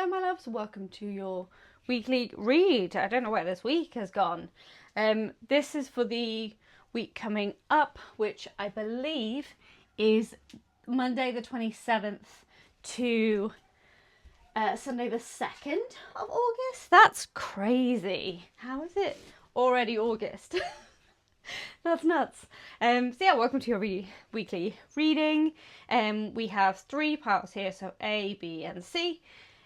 Hello my loves, welcome to your weekly read. I don't know where this week has gone. This is for the week coming up, which I believe is Monday the 27th to Sunday the 2nd of August. That's crazy. How is it already August? That's nuts. So yeah, welcome to your weekly reading. We have 3 piles here, so A, B and C.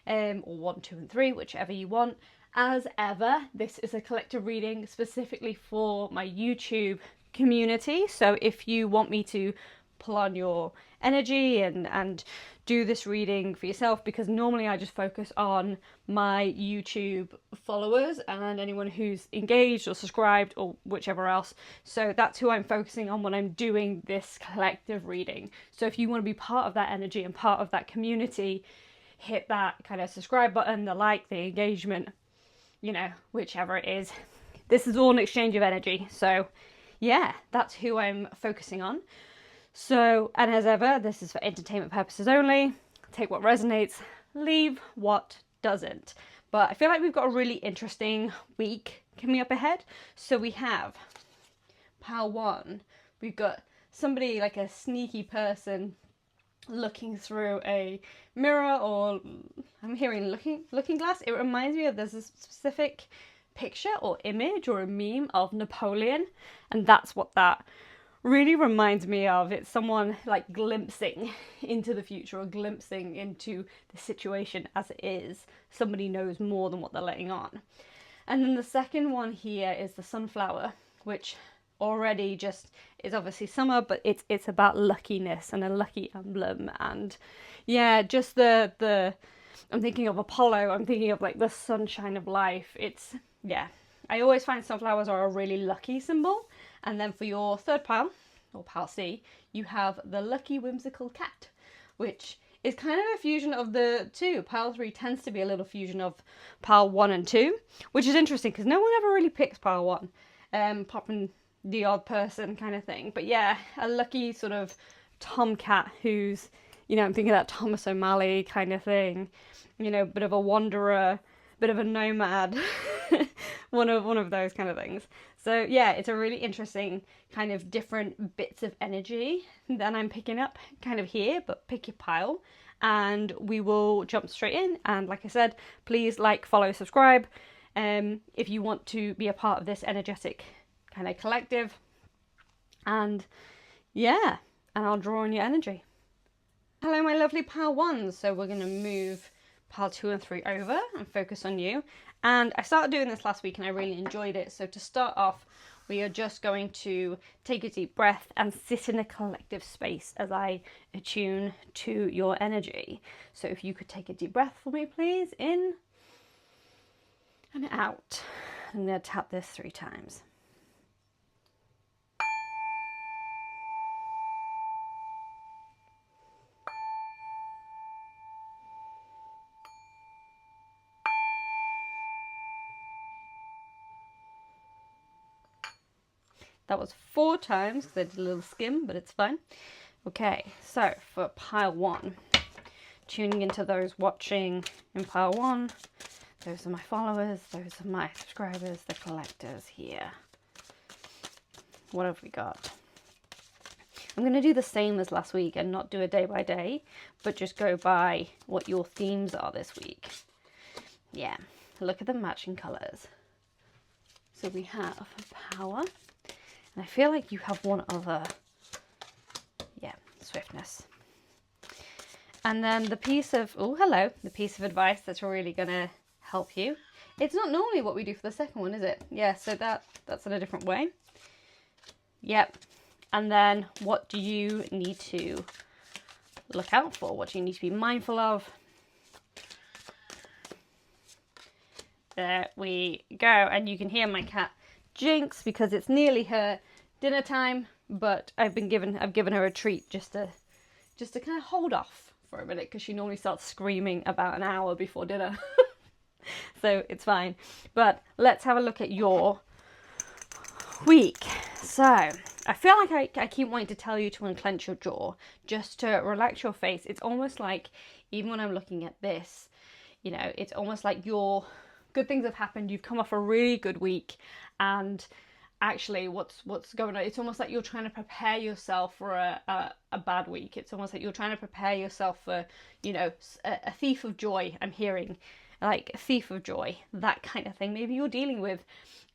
Or 1, 2 and 3, whichever you want. As ever, this is a collective reading specifically for my YouTube community. So if you want me to pull on your energy and do this reading for yourself, because normally I just focus on my YouTube followers and anyone who's engaged or subscribed or whichever else. So that's who I'm focusing on when I'm doing this collective reading. So if you want to be part of that energy and part of that community, hit that kind of subscribe button, the like, the engagement, you know, whichever it is. This is all an exchange of energy. So yeah, that's who I'm focusing on. So, and as ever, this is for entertainment purposes only. Take what resonates, leave what doesn't. But I feel like we've got a really interesting week coming up ahead. So we have pile 1. We've got somebody, like a sneaky person, looking through a mirror, or I'm hearing looking glass. It reminds me of, there's a specific picture or image or a meme of Napoleon, and that's what that really reminds me of. It's someone like glimpsing into the future or glimpsing into the situation as it is. Somebody knows more than what they're letting on. And then the second one here is the sunflower, which already just is obviously summer, but it's about luckiness and a lucky emblem. And yeah, just the I'm thinking of Apollo, I'm thinking of like the sunshine of life. It's, yeah, I always find sunflowers are a really lucky symbol. And then for your third pile, or pile C, you have the lucky whimsical cat, which is kind of a fusion of the two. Pile 3 tends to be a little fusion of pile 1 and 2, which is interesting because no one ever really picks pile 1, apart from the odd person kind of thing. But yeah, a lucky sort of tomcat who's, you know, I'm thinking of that Thomas O'Malley kind of thing, you know, bit of a wanderer, bit of a nomad, one of those kind of things. So yeah, it's a really interesting kind of different bits of energy that I'm picking up kind of here, but pick your pile and we will jump straight in. And like I said, please like, follow, subscribe if you want to be a part of this energetic kind of collective. And yeah, and I'll draw on your energy. Hello my lovely pile 1s. So we're going to move pile 2 and 3 over and focus on you. And I started doing this last week and I really enjoyed it. So to start off, we are just going to take a deep breath and sit in a collective space as I attune to your energy. So if you could take a deep breath for me, please. In and out. I'm going to tap this 3 times. That was 4 times because I did a little skim, but it's fine. Okay, so for pile 1, tuning into those watching in pile 1, those are my followers, those are my subscribers, the collectors here. What have we got? I'm going to do the same as last week and not do a day by day, but just go by what your themes are this week. Yeah, look at the matching colours. So we have power. And I feel like you have one other, yeah, swiftness. And then the piece of, oh, hello, the piece of advice that's really going to help you. It's not normally what we do for the second one, is it? Yeah, so that's in a different way. Yep. And then what do you need to look out for? What do you need to be mindful of? There we go. And you can hear my cat Jinx because it's nearly her dinner time, but I've given her a treat just to kind of hold off for a minute because she normally starts screaming about an hour before dinner. So it's fine. But let's have a look at your week. So I feel like I keep wanting to tell you to unclench your jaw, just to relax your face. It's almost like, even when I'm looking at this, You know, it's almost like good things have happened. You've come off a really good week, and actually what's going on, it's almost like you're trying to prepare yourself for a bad week. It's almost like you're trying to prepare yourself for, you know, a thief of joy. I'm hearing like a thief of joy, that kind of thing. Maybe you're dealing with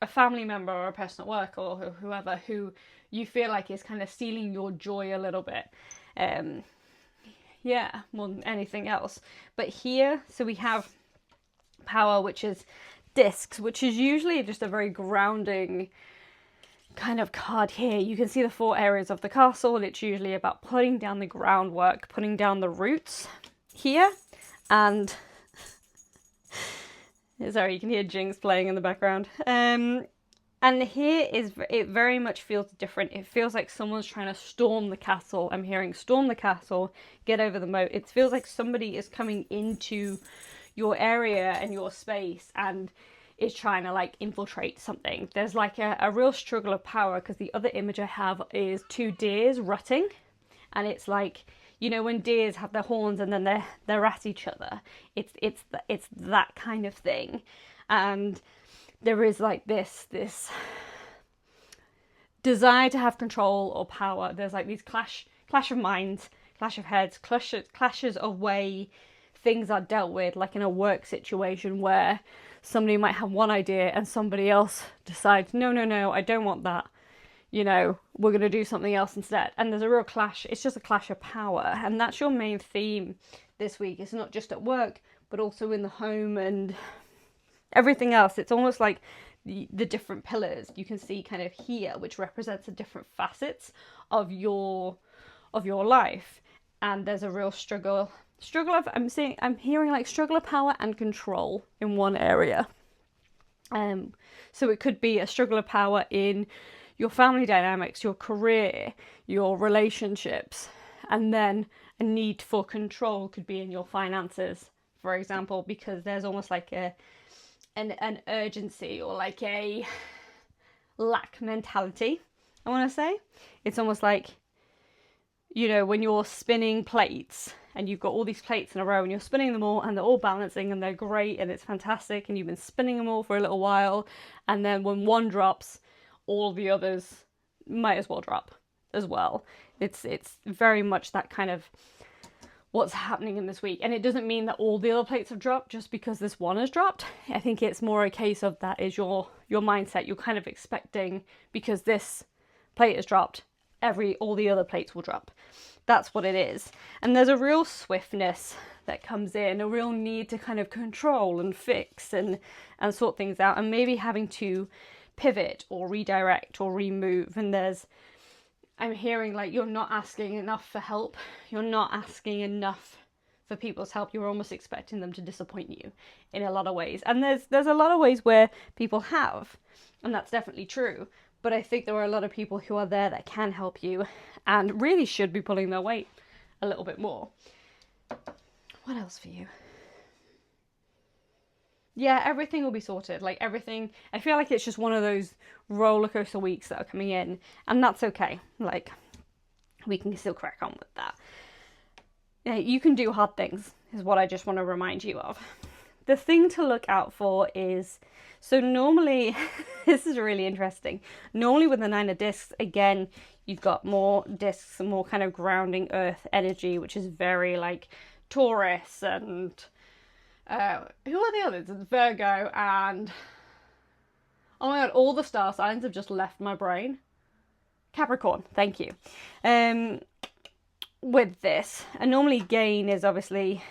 a family member or a person at work or whoever who you feel like is kind of stealing your joy a little bit. Yeah, more than anything else. But here, so we have power, which is discs, which is usually just a very grounding kind of card here. You can see the 4 areas of the castle. It's usually about putting down the groundwork, putting down the roots here. And sorry, you can hear Jinx playing in the background. And here it very much feels different. It feels like someone's trying to storm the castle. I'm hearing storm the castle, get over the moat. It feels like somebody is coming into your area and your space and is trying to like infiltrate something. There's like a real struggle of power, because the other image I have is 2 deers rutting, and it's like, you know, when deers have their horns and then they're at each other. It's that kind of thing, and there is like this desire to have control or power. There's like these clash of minds, clash of heads, clashes of way things are dealt with, like in a work situation where somebody might have one idea and somebody else decides, no, I don't want that. You know, we're going to do something else instead. And there's a real clash. It's just a clash of power. And that's your main theme this week. It's not just at work, but also in the home and everything else. It's almost like the different pillars you can see kind of here, which represents the different facets of your life. And there's a real struggle of, I'm hearing like struggle of power and control in one area. So it could be a struggle of power in your family dynamics, your career, your relationships, and then a need for control could be in your finances, for example, because there's almost like an urgency or like a lack mentality, I want to say. It's almost like, you know, when you're spinning plates and you've got all these plates in a row and you're spinning them all and they're all balancing and they're great and it's fantastic and you've been spinning them all for a little while, and then when one drops, all the others might as well drop as well. It's very much that kind of what's happening in this week. And it doesn't mean that all the other plates have dropped just because this one has dropped. I think it's more a case of that is your mindset. You're kind of expecting, because this plate has dropped, all the other plates will drop. That's what it is. And there's a real swiftness that comes in, a real need to kind of control and fix and sort things out, and maybe having to pivot or redirect or remove. And I'm hearing like you're not asking enough for help. You're not asking enough for people's help. You're almost expecting them to disappoint you in a lot of ways. And there's a lot of ways where people have, and that's definitely true. But I think there are a lot of people who are there that can help you and really should be pulling their weight a little bit more. What else for you? Yeah, everything will be sorted. Like everything, I feel like it's just one of those roller coaster weeks that are coming in, and that's okay. Like, we can still crack on with that. Yeah, you can do hard things, is what I just want to remind you of. The thing to look out for is, so normally, this is really interesting. Normally with the 9 of discs, again, you've got more discs and more kind of grounding earth energy, which is very like Taurus and who are the others? It's Virgo and, oh my god, all the star signs have just left my brain. Capricorn, thank you. With this, and normally gain is obviously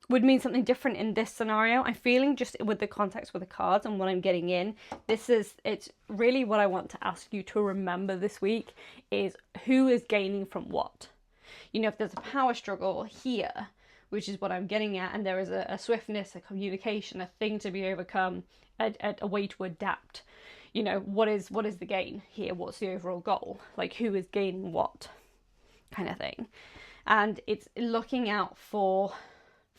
would mean something different in this scenario. I'm feeling just with the context with the cards and what I'm getting in, it's really what I want to ask you to remember this week is who is gaining from what. You know, if there's a power struggle here, which is what I'm getting at, and there is a swiftness, a communication, a thing to be overcome, a way to adapt. You know, what is the gain here? What's the overall goal? Like, who is gaining what, kind of thing. And it's looking out for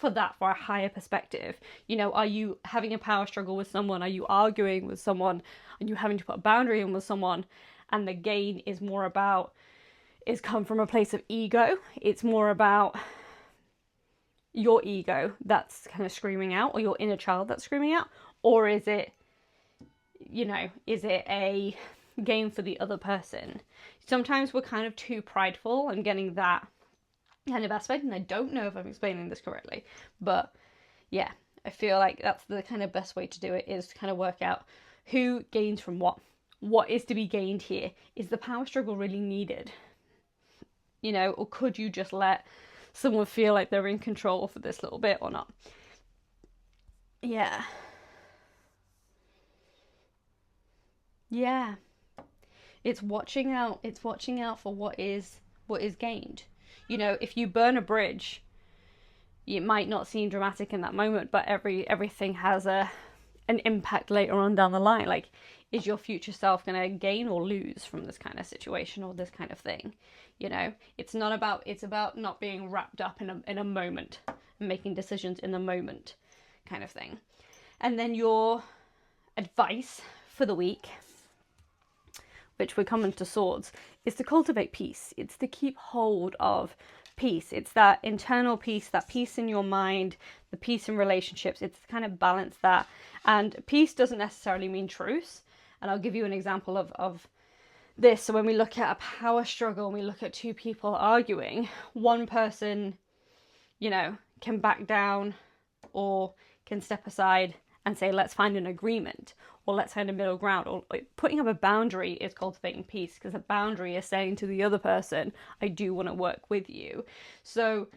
that, for a higher perspective. You know, are you having a power struggle with someone? Are you arguing with someone? Are you having to put a boundary in with someone? And the gain is come from a place of ego. It's more about, your ego that's kind of screaming out, or your inner child that's screaming out? Or is it, you know, is it a game for the other person? Sometimes we're kind of too prideful and getting that kind of aspect, and I don't know if I'm explaining this correctly, but yeah, I feel like that's the kind of best way to do it, is to kind of work out who gains from what. What is to be gained here? Is the power struggle really needed? You know, or could you just let someone feel like they're in control for this little bit or not? Yeah. Yeah. It's watching out for what is gained. You know, if you burn a bridge, it might not seem dramatic in that moment, but everything has an impact later on down the line. Like, is your future self going to gain or lose from this kind of situation or this kind of thing? You know, it's about not being wrapped up in a moment and making decisions in the moment kind of thing. And then your advice for the week, which we're coming to swords, is to cultivate peace. It's to keep hold of peace. It's that internal peace, that peace in your mind, the peace in relationships. It's to kind of balance that. And peace doesn't necessarily mean truce. And I'll give you an example of this. So when we look at a power struggle, and we look at two people arguing, one person, you know, can back down or can step aside and say, let's find an agreement, or let's find a middle ground, or like, putting up a boundary is cultivating peace, because a boundary is saying to the other person, I do want to work with you. So,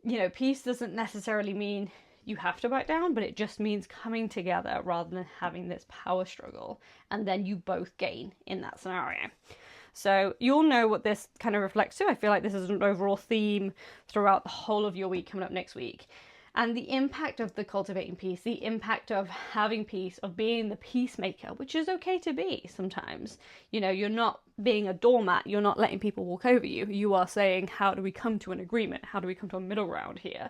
you know, peace doesn't necessarily mean you have to back down, but it just means coming together rather than having this power struggle, and then you both gain in that scenario. So you'll know what this kind of reflects to. I feel like this is an overall theme throughout the whole of your week coming up next week. And the impact of the cultivating peace, the impact of having peace, of being the peacemaker, which is okay to be sometimes. You know, you're not being a doormat. You're not letting people walk over you. You are saying, how do we come to an agreement? How do we come to a middle ground here?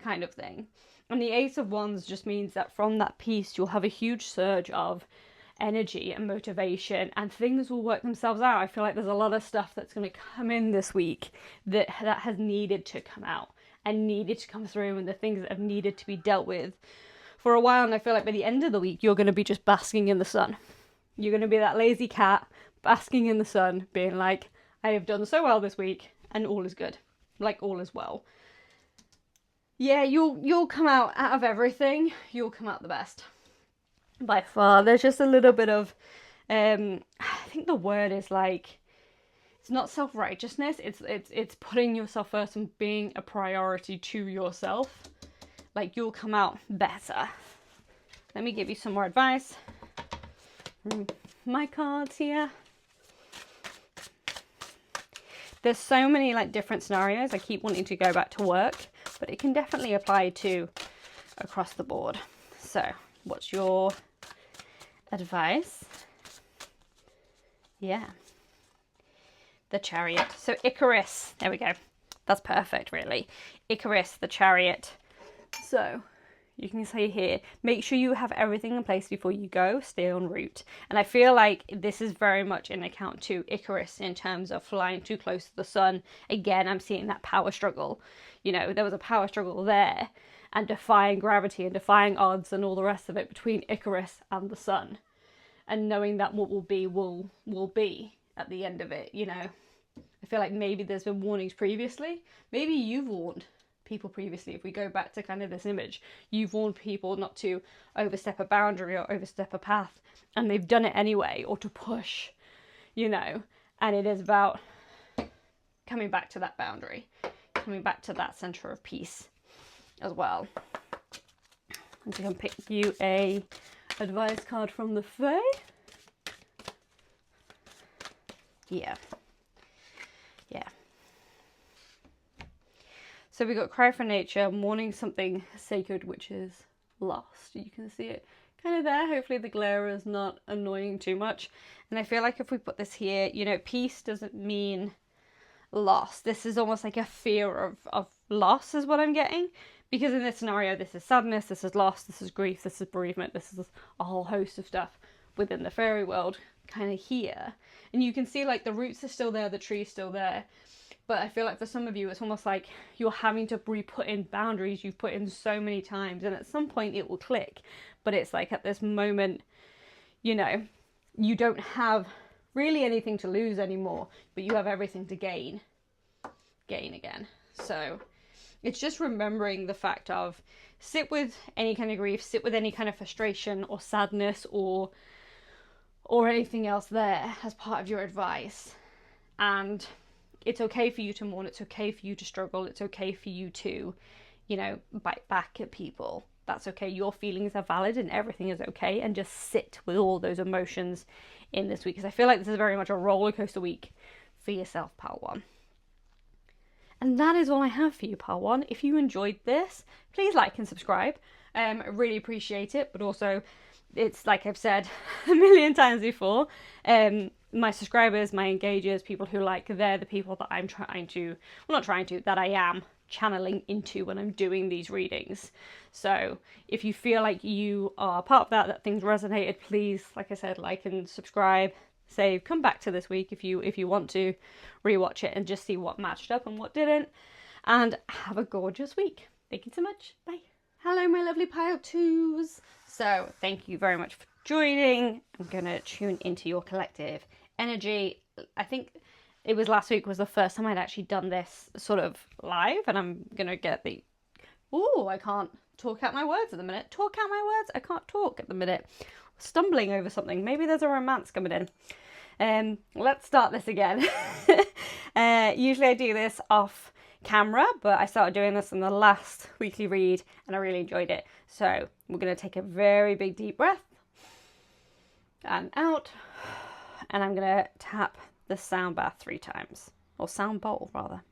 Kind of thing. And the Ace of Wands just means that from that peace, you'll have a huge surge of energy and motivation, and things will work themselves out. I feel like there's a lot of stuff that's going to come in this week that has needed to come out and needed to come through, and the things that have needed to be dealt with for a while. And I feel like by the end of the week, you're going to be just basking in the sun. You're going to be that lazy cat basking in the sun, being like, I have done so well this week and all is good. Like, all is well. Yeah, you'll come out of everything. You'll come out the best. By far. There's just a little bit of, I think the word is like, it's not self-righteousness, it's putting yourself first and being a priority to yourself. Like, you'll come out better. Let me give you some more advice. My cards here. There's so many like different scenarios. I keep wanting to go back to work, but it can definitely apply to across the board. So, what's your advice? Yeah. The Chariot. So Icarus, there we go. That's perfect, really. Icarus, the Chariot. So you can say here, make sure you have everything in place before you go, stay en route. And I feel like this is very much in account to Icarus in terms of flying too close to the sun. Again, I'm seeing that power struggle. You know, there was a power struggle there, and defying gravity and defying odds and all the rest of it between Icarus and the sun. And knowing that what will be will be at the end of it, you know. I feel like maybe there's been warnings previously. Maybe you've warned people previously. If we go back to kind of this image, you've warned people not to overstep a boundary or overstep a path, and they've done it anyway, or to push, you know. And it is about coming back to that boundary, coming back to that center of peace as well. And so I can pick you a advice card from the Fae. Yeah. So we got Cry for Nature, mourning something sacred which is lost. You can see it kind of there. Hopefully the glare is not annoying too much. And I feel like if we put this here, you know, peace doesn't mean loss. This is almost like a fear of loss is what I'm getting. Because in this scenario, this is sadness, this is loss, this is grief, this is bereavement, this is a whole host of stuff within the fairy world kind of here. And you can see like the roots are still there, the tree's still there. But I feel like for some of you, it's almost like you're having to re-put in boundaries you've put in so many times, and at some point it will click. But it's like at this moment, you know, you don't have really anything to lose anymore, but you have everything to gain again. So it's just remembering the fact of sit with any kind of grief, sit with any kind of frustration or sadness or anything else there as part of your advice. And it's okay for you to mourn, it's okay for you to struggle, it's okay for you to, you know, bite back at people. That's okay. Your feelings are valid and everything is okay. And just sit with all those emotions in this week. Because I feel like this is very much a roller coaster week for yourself, Pile 1. And that is all I have for you, Pile 1. If you enjoyed this, please like and subscribe. I really appreciate it. But also, it's like I've said a million times before, my subscribers, my engagers, people who like, they're the people that I'm that I am channeling into when I'm doing these readings. So if you feel like you are part of that things resonated, please, like I said, like and subscribe, save, come back to this week if you want to rewatch it and just see what matched up and what didn't. And have a gorgeous week. Thank you so much. Bye. Hello, my lovely Pile 2s. So thank you very much for joining. I'm going to tune into your collective energy. I think it was last week was the first time I'd actually done this sort of live, and I'm going to get the... Ooh, I can't talk out my words at the minute. Talk out my words? I can't talk at the minute. Stumbling over something. Maybe there's a romance coming in. Let's start this again. Usually I do this off camera, but I started doing this in the last weekly read and I really enjoyed it. So we're going to take a very big deep breath and out, and I'm going to tap the sound bath 3 times, or sound bowl rather.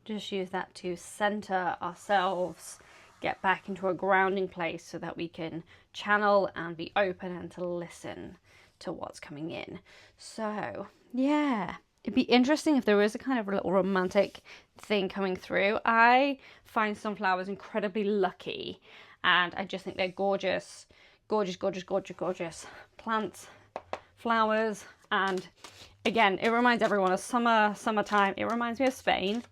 Just use that to center ourselves, get back into a grounding place so that we can channel and be open and to listen to what's coming in. So yeah, it'd be interesting if there was a kind of a little romantic thing coming through. I find sunflowers incredibly lucky, and I just think they're gorgeous, gorgeous, gorgeous, gorgeous, gorgeous plants, flowers. And again, it reminds everyone of summertime. It reminds me of Spain.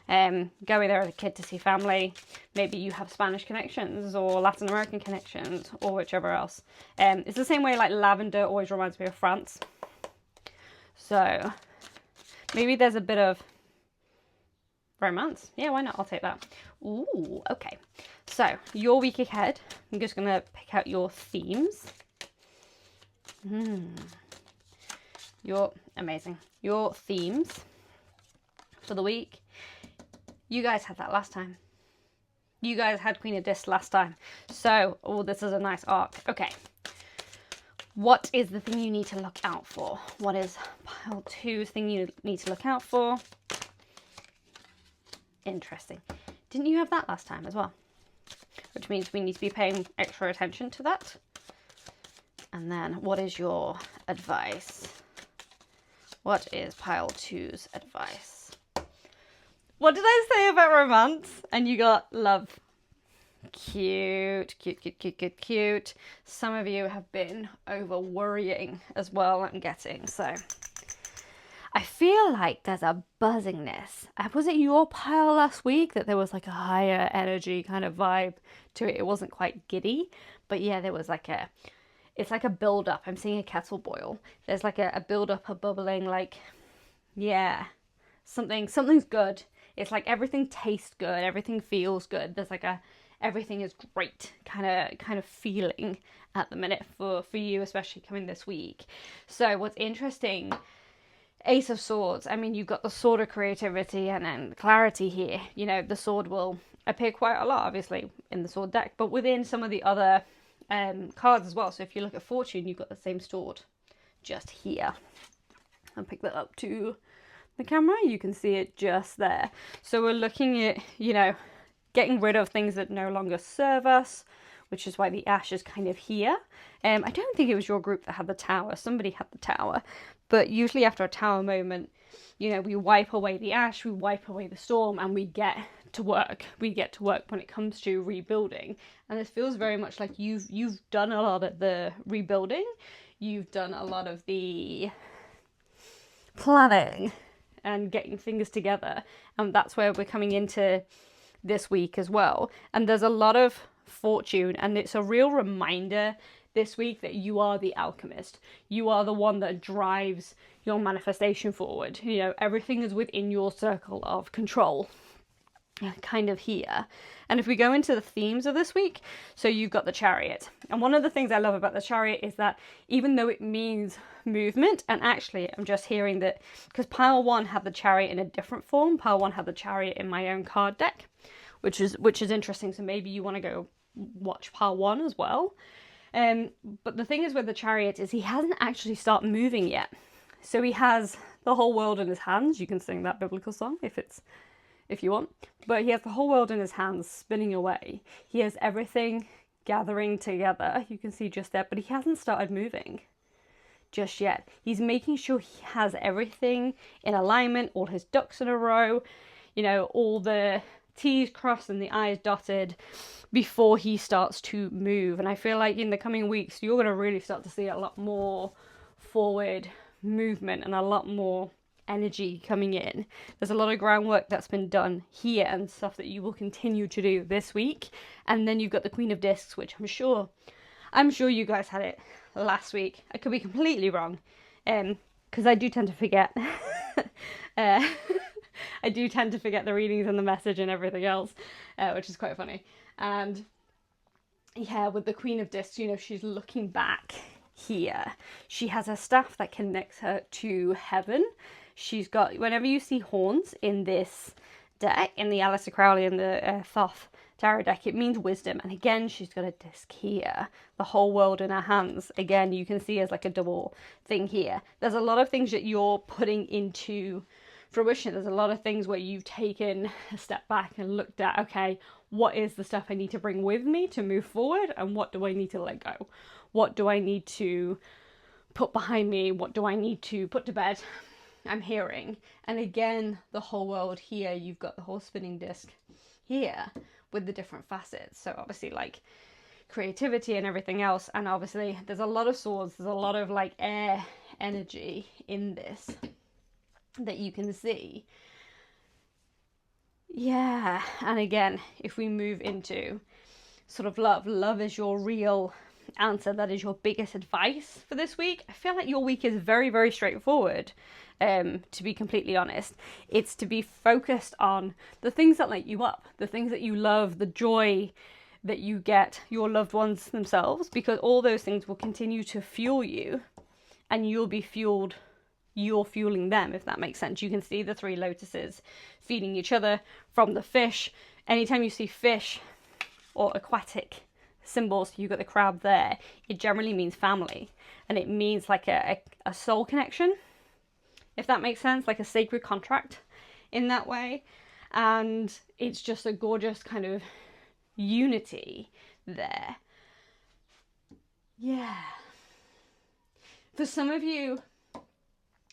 Going there as a kid to see family. Maybe you have Spanish connections or Latin American connections or whichever else. It's the same way like lavender always reminds me of France. So maybe there's a bit of romance. Yeah, why not? I'll take that. Ooh, okay. So your week ahead, I'm just going to pick out your themes. You're amazing. Your themes for the week. You guys had that last time. You guys had Queen of Discs last time. So, oh, this is a nice arc. Okay. What is the thing you need to look out for? What is Pile 2's thing you need to look out for? Interesting. Didn't you have that last time as well? Which means we need to be paying extra attention to that. And then, what is your advice? What is Pile 2's advice? What did I say about romance? And you got love. Cute, cute, cute, cute, cute, cute. Some of you have been over worrying as well, I'm getting. So I feel like there's a buzzingness. Was it your pile last week that there was like a higher energy kind of vibe to it? It wasn't quite giddy, but yeah, there was like it's like a build up. I'm seeing a kettle boil. There's like a build up, a bubbling, like, yeah, something's good. It's like everything tastes good, everything feels good. There's like everything is great kind of feeling at the minute for you, especially coming this week. So what's interesting, Ace of Swords. I mean, you've got the sword of creativity and then clarity here. You know, the sword will appear quite a lot, obviously, in the sword deck, but within some of the other cards as well. So if you look at Fortune, you've got the same sword just here. I'll pick that up to the camera, you can see it just there. So we're looking at, you know, getting rid of things that no longer serve us, which is why the ash is kind of here. I don't think it was your group that had the tower. Somebody had the tower. But usually after a tower moment, You know, we wipe away the ash, we wipe away the storm, and we get to work. We get to work when it comes to rebuilding. And this feels very much like you've done a lot of the rebuilding. You've done a lot of the planning and getting things together. And that's where we're coming into this week as well. And there's a lot of fortune, and it's a real reminder this week that you are the alchemist. You are the one that drives your manifestation forward. You know, everything is within your circle of control, kind of here. And if we go into the themes of this week, so you've got the Chariot. And one of the things I love about the Chariot is that even though it means movement, and actually I'm just hearing that because pile 1 had the Chariot in a different form. Pile 1 had the Chariot in my own card deck, which is interesting. So maybe you want to go watch pile 1 as well. But the thing is with the Chariot is he hasn't actually started moving yet. So he has the whole world in his hands. You can sing that biblical song if you want. But he has the whole world in his hands, spinning away. He has everything gathering together. You can see just there, but he hasn't started moving just yet. He's making sure he has everything in alignment, all his ducks in a row, you know, all the T's crossed and the I's dotted before he starts to move. And I feel like in the coming weeks, you're going to really start to see a lot more forward movement and a lot more energy coming in. There's a lot of groundwork that's been done here and stuff that you will continue to do this week. And then you've got the Queen of Discs, which I'm sure you guys had it last week. I could be completely wrong, because I do tend to forget. I do tend to forget the readings and the message and everything else, which is quite funny. And yeah, with the Queen of Discs, you know, she's looking back here. She has a staff that connects her to heaven. She's got, whenever you see horns in this deck, in the Aleister Crowley and the Thoth tarot deck, it means wisdom. And again, she's got a disc here, the whole world in her hands. Again, you can see as like a double thing here. There's a lot of things that you're putting into fruition. There's a lot of things where you've taken a step back and looked at, okay, what is the stuff I need to bring with me to move forward, and what do I need to let go? What do I need to put behind me? What do I need to put to bed? I'm hearing. And again, the whole world here, you've got the whole spinning disc here with the different facets. So obviously like creativity and everything else. And obviously there's a lot of swords. There's a lot of like air energy in this that you can see. Yeah. And again, if we move into sort of love is your real answer. That is your biggest advice for this week. I feel like your week is very, very straightforward. To be completely honest, it's to be focused on the things that light you up, the things that you love, the joy that you get, your loved ones themselves, because all those things will continue to fuel you, and you'll be fueled, you're fueling them, if that makes sense. You can see the 3 lotuses feeding each other from the fish. Anytime you see fish or aquatic symbols, you've got the crab there, it generally means family, and it means like a soul connection, if that makes sense, like a sacred contract in that way. And it's just a gorgeous kind of unity there. Yeah. For some of you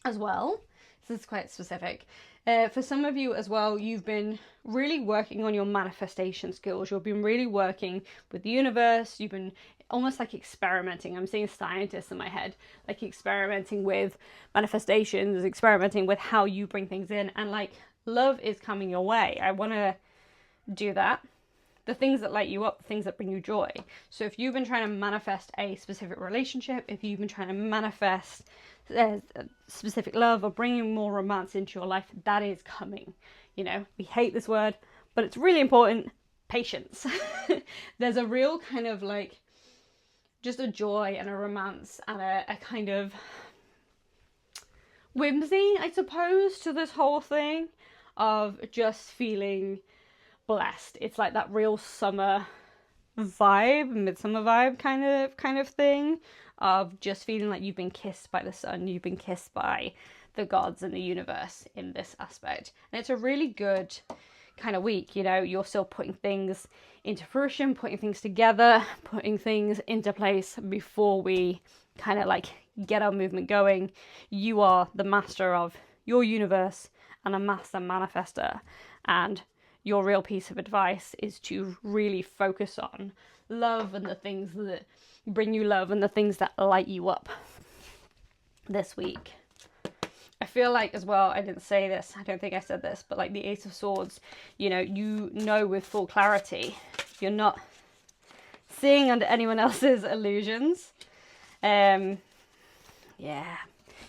as well, this is quite specific. For some of you as well, you've been really working on your manifestation skills. You've been really working with the universe. You've been almost like experimenting. I'm seeing scientists in my head, like experimenting with manifestations, experimenting with how you bring things in, and like love is coming your way. I want to do that. The things that light you up, the things that bring you joy. So if you've been trying to manifest a specific relationship, if you've been trying to manifest specific love or bringing more romance into your life, that is coming. You know, we hate this word, but it's really important. Patience. There's a real kind of like just a joy and a romance and a kind of whimsy, I suppose, to this whole thing of just feeling blessed. It's like that real summer vibe, midsummer vibe kind of thing, of just feeling like you've been kissed by the sun, you've been kissed by the gods and the universe in this aspect. And it's a really good kind of week, you know, you're still putting things into fruition, putting things together, putting things into place before we kind of like get our movement going. You are the master of your universe and a master manifester. And your real piece of advice is to really focus on love and the things that bring you love and the things that light you up this week. I feel like as well, I didn't say this, I don't think I said this, but like the Ace of Swords, you know with full clarity, you're not seeing under anyone else's illusions. Yeah,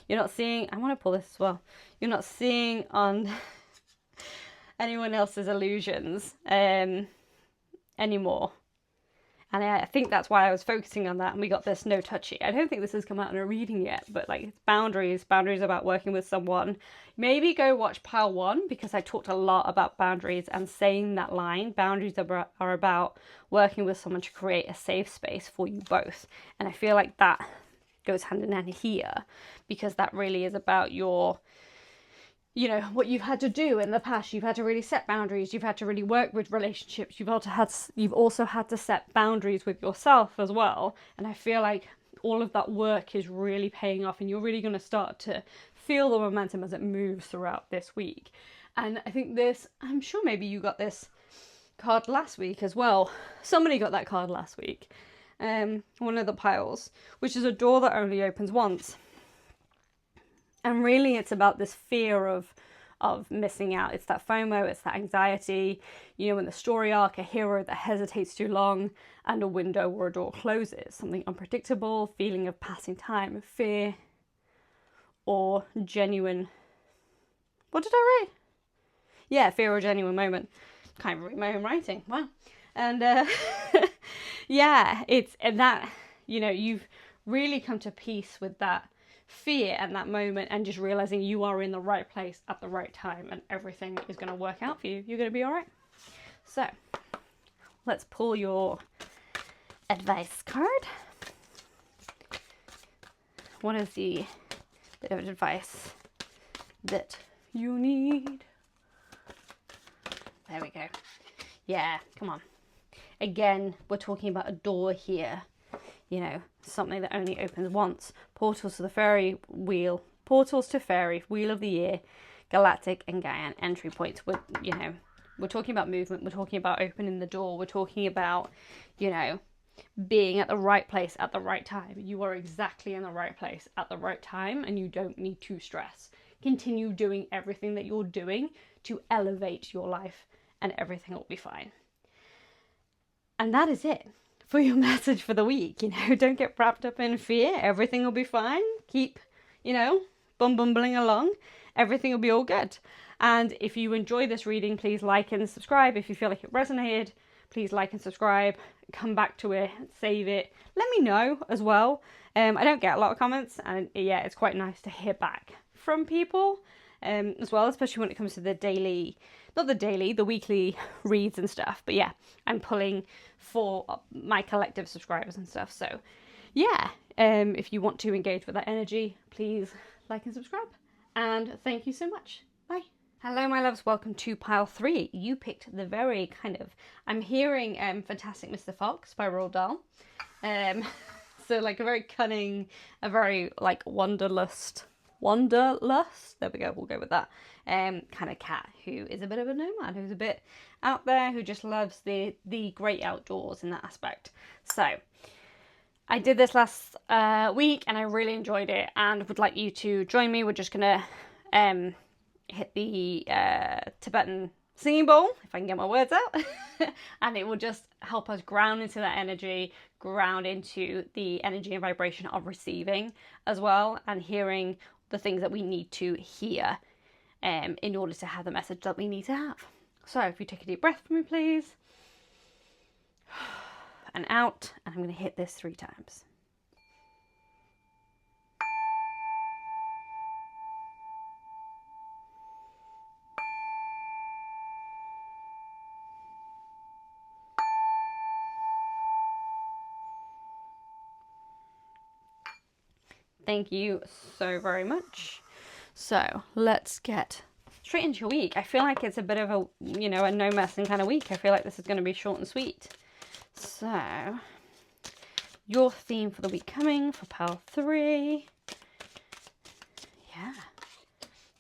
you're not seeing, I want to pull this as well, you're not seeing on anyone else's illusions anymore. And I think that's why I was focusing on that, and we got this no touchy. I don't think this has come out in a reading yet, but like boundaries about working with someone. Maybe go watch pile 1, because I talked a lot about boundaries and saying that line. Boundaries are about working with someone to create a safe space for you both. And I feel like that goes hand in hand here, because that really is about your, what you've had to do in the past. You've had to really set boundaries. You've had to really work with relationships. You've also had to set boundaries with yourself as well. And I feel like all of that work is really paying off, and you're really going to start to feel the momentum as it moves throughout this week. And I think I'm sure maybe you got this card last week as well. Somebody got that card last week. One of the piles, which is a door that only opens once. And really it's about this fear of missing out. It's that FOMO, it's that anxiety, in the story arc, a hero that hesitates too long and a window or a door closes. Something unpredictable, feeling of passing time, fear, or genuine, what did I write? Yeah, fear or genuine moment. Can't read my own writing, wow. And yeah, you've really come to peace with that fear and that moment, and just realizing you are in the right place at the right time, and everything is going to work out for you. You're going to be all right. So let's pull your advice card. What is the bit of advice that you need? There we go. Yeah, come on. Again, we're talking about a door here. Something that only opens once. Portals to the fairy wheel. Portals to fairy, wheel of the year, galactic and Gaian entry points. We're talking about movement. We're talking about opening the door. We're talking about, being at the right place at the right time. You are exactly in the right place at the right time, and you don't need to stress. Continue doing everything that you're doing to elevate your life, and everything will be fine. And that is it for your message for the week. Don't get wrapped up in fear. Everything will be fine. Keep, bumbling along. Everything will be all good. And if you enjoy this reading, please like and subscribe. If you feel like it resonated, please like and subscribe. Come back to it, save it. Let me know as well. I don't get a lot of comments, and yeah, it's quite nice to hear back from people as well, especially when it comes to the weekly reads and stuff. But yeah, I'm pulling for my collective subscribers and stuff. So yeah, if you want to engage with that energy, please like and subscribe. And thank you so much. Bye. Hello, my loves. Welcome to pile 3. You picked the very I'm hearing Fantastic Mr. Fox by Roald Dahl. So like a very cunning, a very like wanderlust, there we go, we'll go with that, kind of cat who is a bit of a nomad, who's a bit out there, who just loves the great outdoors in that aspect. So I did this last week and I really enjoyed it, and would like you to join me. We're just gonna hit the Tibetan singing bowl, if I can get my words out, and it will just help us ground into that energy, ground into the energy and vibration of receiving as well, and hearing the things that we need to hear in order to have the message that we need to have. So if you take a deep breath for me, please, and out, and I'm going to hit this 3 times. Thank you so very much. So let's get straight into your week. I feel like it's a bit of a, a no messing kind of week. I feel like this is going to be short and sweet. So your theme for the week coming for pile 3. Yeah.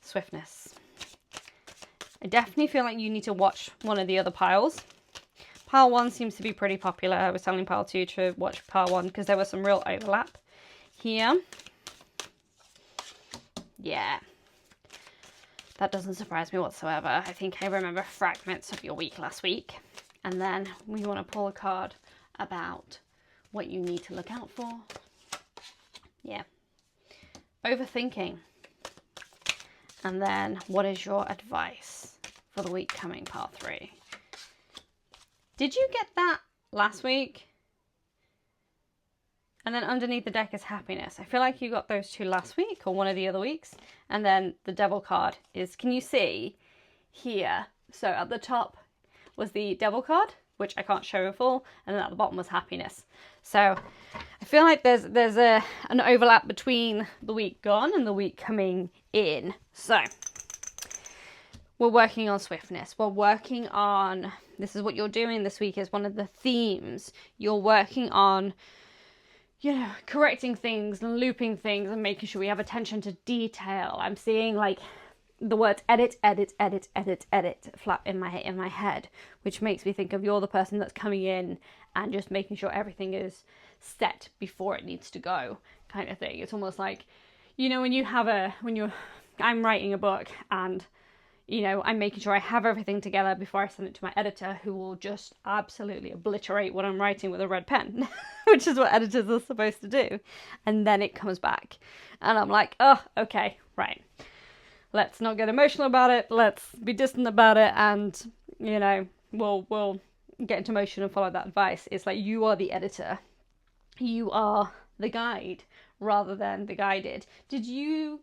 swiftness. I definitely feel like you need to watch one of the other piles. Pile 1 seems to be pretty popular. I was telling pile 2 to watch pile 1 because there was some real overlap here. Yeah. That doesn't surprise me whatsoever. I think I remember fragments of your week last week. And then we want to pull a card about what you need to look out for. Yeah. Overthinking. And then what is your advice for the week coming, pile 3? Did you get that last week? And then underneath the deck is happiness. I feel like you got those two last week or one of the other weeks. And then the devil card is, can you see here? So at the top was the devil card, which I can't show in full. And then at the bottom was happiness. So I feel like there's an overlap between the week gone and the week coming in. So we're working on swiftness. We're working on, this is what you're doing this week is one of the themes. You're working on, you know, correcting things and looping things and making sure we have attention to detail. I'm seeing like the words edit, edit, edit, edit, edit flap in my head, which makes me think of you're the person that's coming in and just making sure everything is set before it needs to go, kind of thing. It's almost like, you know, I'm writing a book and, you know, I'm making sure I have everything together before I send it to my editor, who will just absolutely obliterate what I'm writing with a red pen, which is what editors are supposed to do. And then it comes back. And I'm like, oh, okay, right. Let's not get emotional about it. Let's be distant about it. And, you know, we'll get into motion and follow that advice. It's like, you are the editor. You are the guide rather than the guided. Did you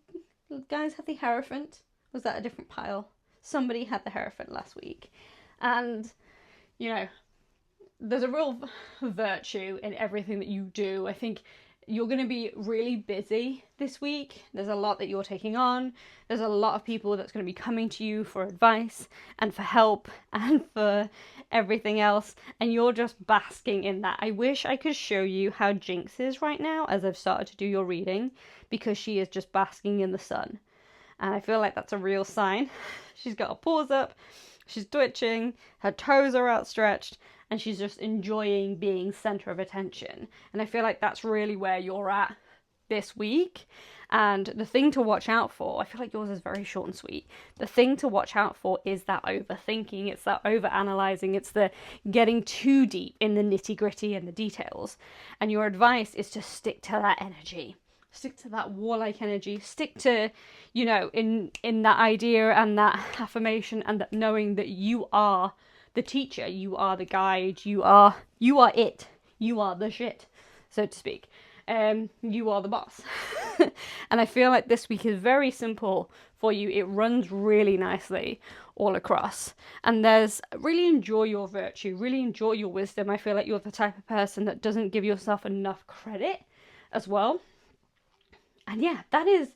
guys have the Hierophant? Was that a different pile? Somebody had the Hierophant last week. And, you know, there's a real virtue in everything that you do. I think you're going to be really busy this week. There's a lot that you're taking on. There's a lot of people that's going to be coming to you for advice and for help and for everything else. And you're just basking in that. I wish I could show you how Jinx is right now as I've started to do your reading, because she is just basking in the sun. And I feel like that's a real sign. She's got her paws up, she's twitching, her toes are outstretched, and she's just enjoying being center of attention. And I feel like that's really where you're at this week. And the thing to watch out for, I feel like yours is very short and sweet. The thing to watch out for is that overthinking. It's that overanalyzing. It's the getting too deep in the nitty gritty and the details. And your advice is to stick to that energy. Stick to that warlike energy. Stick to, you know, in that idea and that affirmation and that knowing that you are the teacher, you are the guide, you are it, you are the shit, so to speak. You are the boss. And I feel like this week is very simple for you. It runs really nicely all across. And there's really enjoy your virtue, really enjoy your wisdom. I feel like you're the type of person that doesn't give yourself enough credit as well. And yeah, that is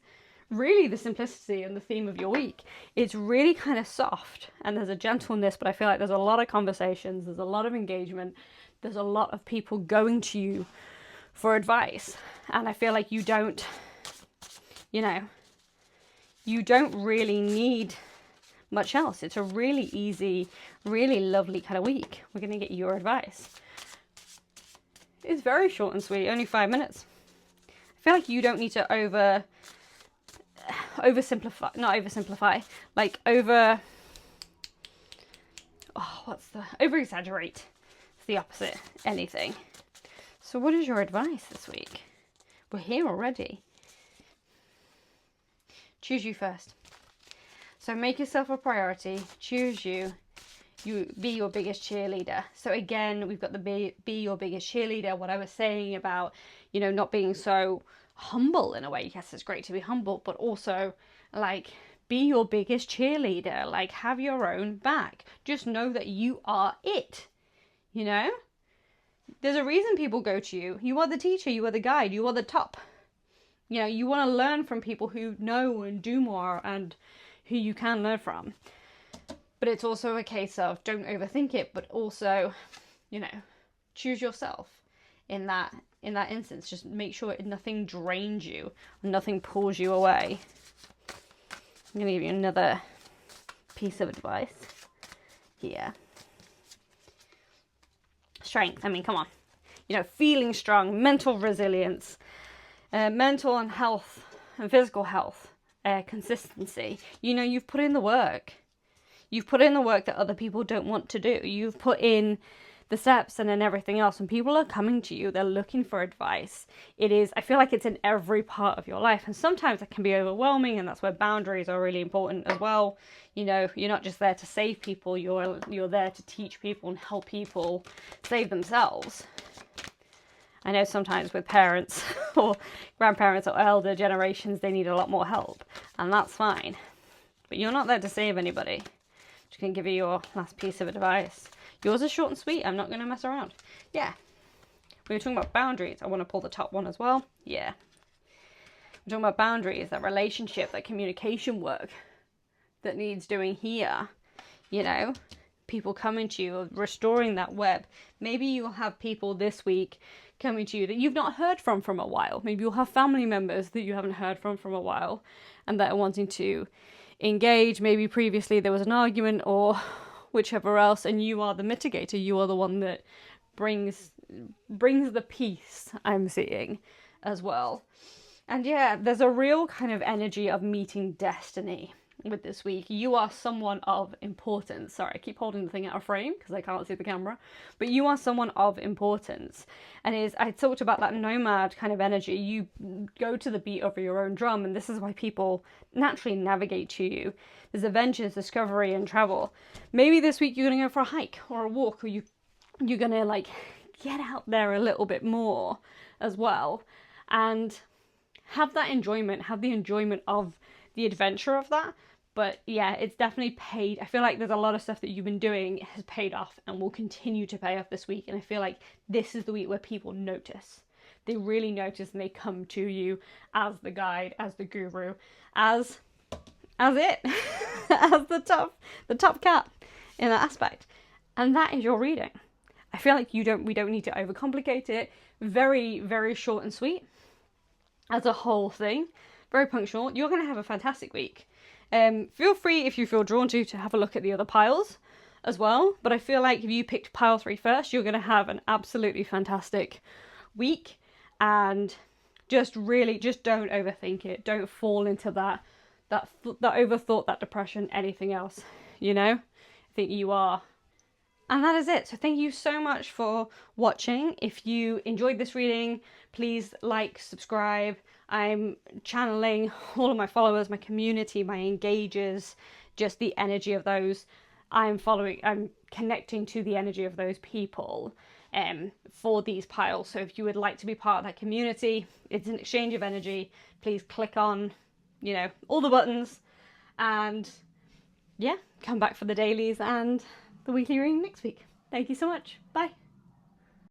really the simplicity and the theme of your week. It's really kind of soft and there's a gentleness, but I feel like there's a lot of conversations, there's a lot of engagement, there's a lot of people going to you for advice. And I feel like you don't, you know, you don't really need much else. It's a really easy, really lovely kind of week. We're going to get your advice. It's very short and sweet, only 5 minutes. I feel like you don't need to over-exaggerate. It's the opposite, anything. So what is your advice this week? We're here already. Choose you first. So make yourself a priority. Choose you. You be your biggest cheerleader. So again, we've got the be your biggest cheerleader. What I was saying about, you know, not being so humble in a way. Yes, it's great to be humble, but also like be your biggest cheerleader. Like have your own back. Just know that you are it. You know? There's a reason people go to you. You are the teacher, you are the guide, you are the top. You know, you want to learn from people who know and do more and who you can learn from. But it's also a case of don't overthink it, but also, you know, choose yourself in that instance. Just make sure nothing drains you, nothing pulls you away. I'm going to give you another piece of advice here. Strength. I mean, come on. You know, feeling strong, mental resilience, mental and health and physical health, consistency. You know, you've put in the work. You've put in the work that other people don't want to do. You've put in the steps and then everything else, and people are coming to you. They're looking for advice. I feel like it's in every part of your life, and sometimes it can be overwhelming, and that's where boundaries are really important as well. You know, you're not just there to save people, you're there to teach people and help people save themselves. I know sometimes with parents or grandparents or elder generations, they need a lot more help, and that's fine. But you're not there to save anybody. Just going to give you your last piece of advice. Yours is short and sweet. I'm not going to mess around. Yeah. We were talking about boundaries. I want to pull the top one as well. Yeah. We're talking about boundaries, that relationship, that communication work that needs doing here. You know, people coming to you, restoring that web. Maybe you'll have people this week coming to you that you've not heard from a while. Maybe you'll have family members that you haven't heard from a while and that are wanting to engage. Maybe previously there was an argument or whichever else, and you are the mitigator. You are the one that brings the peace, I'm seeing as well. And yeah, there's a real kind of energy of meeting destiny with this week. You are someone of importance. Sorry, I keep holding the thing out of frame because I can't see the camera. But you are someone of importance. And I talked about that nomad kind of energy. You go to the beat of your own drum, and this is why people naturally navigate to you. There's adventures, discovery, and travel. Maybe this week you're going to go for a hike or a walk, or you're going to like get out there a little bit more as well and have that enjoyment, have the enjoyment of the adventure of that. But yeah, it's definitely paid. I feel like there's a lot of stuff that you've been doing has paid off and will continue to pay off this week. And I feel like this is the week where people notice. They really notice, and they come to you as the guide, as the guru, as it, as the top cat in that aspect. And that is your reading. I feel like we don't need to overcomplicate it. Very, very short and sweet as a whole thing. Very punctual. You're going to have a fantastic week. Feel free, if you feel drawn to have a look at the other piles as well. But I feel like if you picked pile 3 first, you're going to have an absolutely fantastic week. And just don't overthink it. Don't fall into that overthought, that depression, anything else. You know, I think you are. And that is it. So thank you so much for watching. If you enjoyed this reading, please like, subscribe. I'm channeling all of my followers, my community, my engagers, just the energy of those. I'm connecting to the energy of those people for these piles. So if you would like to be part of that community, it's an exchange of energy. Please click on, you know, all the buttons, and yeah, come back for the dailies and the weekly reading next week. Thank you so much. Bye.